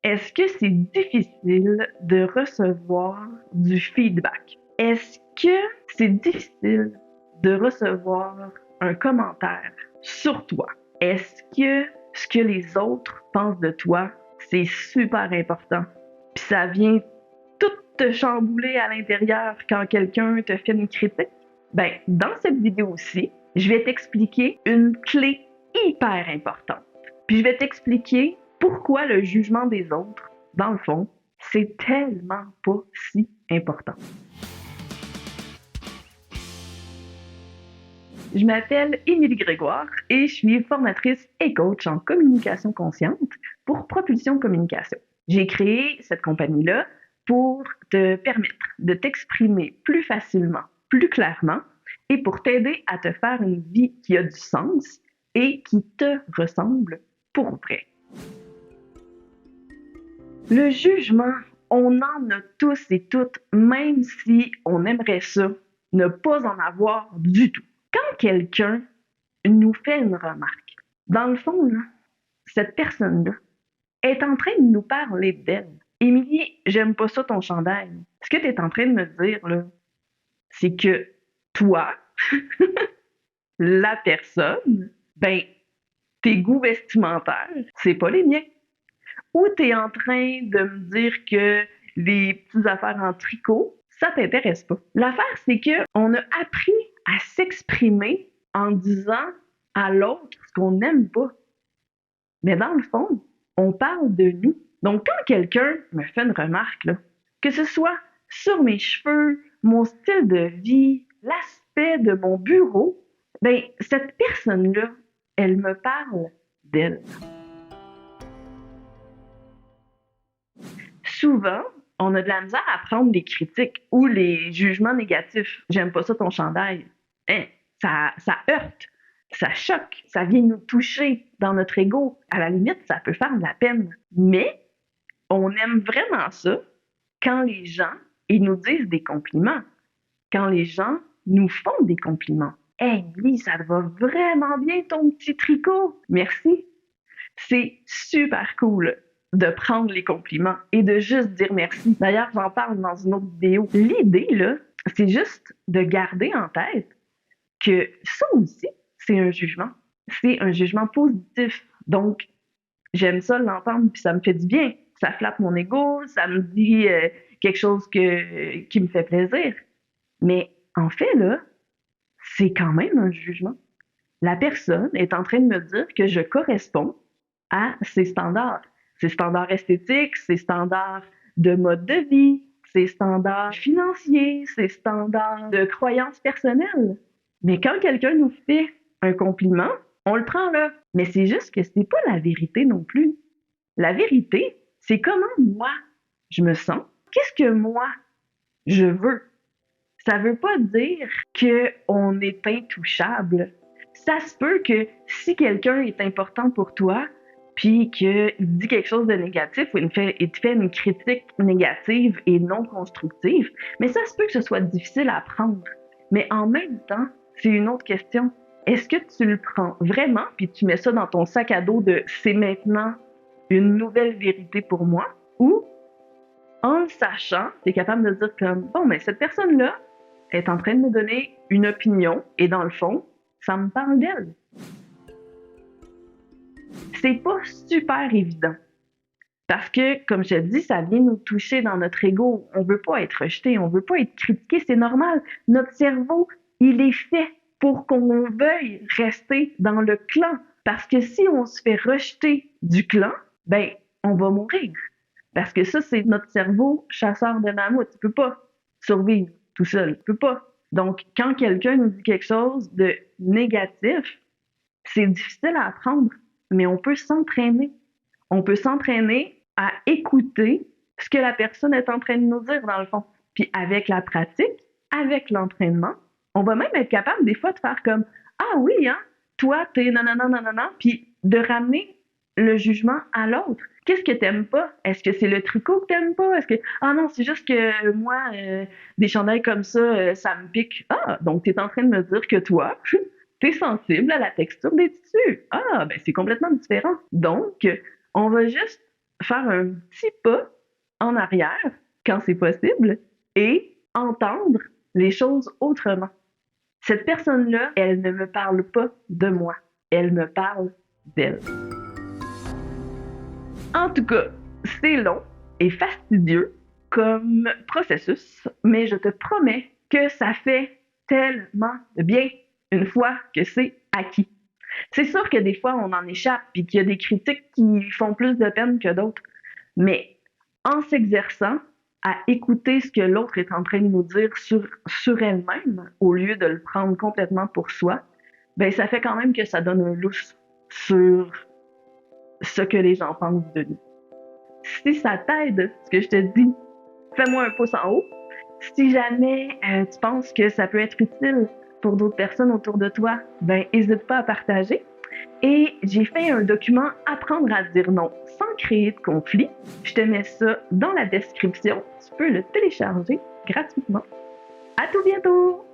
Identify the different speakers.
Speaker 1: Est-ce que c'est difficile de recevoir du feedback? Est-ce que c'est difficile de recevoir un commentaire sur toi? Est-ce que ce que les autres pensent de toi, c'est super important? Puis ça vient tout te chambouler à l'intérieur quand quelqu'un te fait une critique? Ben, dans cette vidéo-ci, je vais t'expliquer une clé hyper importante. Puis je vais t'expliquer pourquoi le jugement des autres, dans le fond, c'est tellement pas si important. Je m'appelle Émilie Grégoire et je suis formatrice et coach en communication consciente pour Propulsion Communication. J'ai créé cette compagnie-là pour te permettre de t'exprimer plus facilement, plus clairement et pour t'aider à te faire une vie qui a du sens et qui te ressemble pour vrai. Le jugement, on en a tous et toutes, même si on aimerait ça, ne pas en avoir du tout. Quand quelqu'un nous fait une remarque, dans le fond, là, cette personne-là est en train de nous parler d'elle. Émilie, j'aime pas ça ton chandail. Ce que tu es en train de me dire, là, c'est que toi, la personne, ben, tes goûts vestimentaires, c'est pas les miens. Ou tu es en train de me dire que les petites affaires en tricot, ça t'intéresse pas. L'affaire, c'est qu'on a appris à s'exprimer en disant à l'autre ce qu'on n'aime pas. Mais dans le fond, on parle de nous. Donc, quand quelqu'un me fait une remarque, là, que ce soit sur mes cheveux, mon style de vie, l'aspect de mon bureau, ben, cette personne-là, elle me parle d'elle. Souvent, on a de la misère à prendre les critiques ou les jugements négatifs. J'aime pas ça ton chandail. Hein, ça heurte, ça choque, ça vient nous toucher dans notre ego. À la limite, ça peut faire de la peine. Mais on aime vraiment ça quand les gens ils nous disent des compliments, quand les gens nous font des compliments. Hey, Lily, ça te va vraiment bien ton petit tricot. Merci. C'est super cool de prendre les compliments et de juste dire merci. D'ailleurs, j'en parle dans une autre vidéo. L'idée, là, c'est juste de garder en tête que ça aussi, c'est un jugement. C'est un jugement positif. Donc, j'aime ça l'entendre, puis ça me fait du bien. Ça flatte mon ego, ça me dit quelque chose qui me fait plaisir. Mais en fait, là, c'est quand même un jugement. La personne est en train de me dire que je corresponds à ses standards esthétiques, ses standards de mode de vie, ses standards financiers, ses standards de croyances personnelles. Mais quand quelqu'un nous fait un compliment, on le prend là. Mais c'est juste que c'est pas la vérité non plus. La vérité, c'est comment moi je me sens. Qu'est-ce que moi je veux? Ça veut pas dire qu'on est intouchable. Ça se peut que si quelqu'un est important pour toi, puis qu'il dit quelque chose de négatif ou il te fait une critique négative et non constructive, mais ça se peut que ce soit difficile à prendre. Mais en même temps, c'est une autre question. Est-ce que tu le prends vraiment, puis tu mets ça dans ton sac à dos de c'est maintenant une nouvelle vérité pour moi, ou en le sachant, tu es capable de dire comme bon, mais cette personne-là est en train de me donner une opinion et dans le fond, ça me parle d'elle. C'est pas super évident. Parce que, comme je te dis, ça vient nous toucher dans notre ego. On veut pas être rejeté, on veut pas être critiqué, c'est normal. Notre cerveau, il est fait pour qu'on veuille rester dans le clan. Parce que si on se fait rejeter du clan, ben, on va mourir. Parce que ça, c'est notre cerveau chasseur de mammouth. Il peut pas survivre tout seul. Il peut pas. Donc, quand quelqu'un nous dit quelque chose de négatif, c'est difficile à apprendre, mais on peut s'entraîner. On peut s'entraîner à écouter ce que la personne est en train de nous dire, dans le fond. Puis avec la pratique, avec l'entraînement, on va même être capable des fois de faire comme ah oui, hein, toi, t'es nanana, nanana, puis de ramener le jugement à l'autre. Qu'est-ce que t'aimes pas? Est-ce que c'est le tricot que t'aimes pas? Est-ce que ah non, c'est juste que moi, des chandails comme ça, ça me pique. Ah, donc t'es en train de me dire que toi, t'es sensible à la texture des tissus. Ah, ben c'est complètement différent. Donc, on va juste faire un petit pas en arrière quand c'est possible et entendre les choses autrement. Cette personne-là, elle ne me parle pas de moi, elle me parle d'elle. En tout cas, c'est long et fastidieux comme processus, mais je te promets que ça fait tellement de bien une fois que c'est acquis. C'est sûr que des fois, on en échappe et qu'il y a des critiques qui font plus de peine que d'autres, mais en s'exerçant à écouter ce que l'autre est en train de nous dire sur elle-même, au lieu de le prendre complètement pour soi, ben ça fait quand même que ça donne un lousse sur ce que les gens pensent de nous. Si ça t'aide, ce que je te dis, fais-moi un pouce en haut. Si jamais tu penses que ça peut être utile pour d'autres personnes autour de toi, ben n'hésite pas à partager. Et j'ai fait un document Apprendre à dire non sans créer de conflit. Je te mets ça dans la description. Tu peux le télécharger gratuitement. À tout bientôt!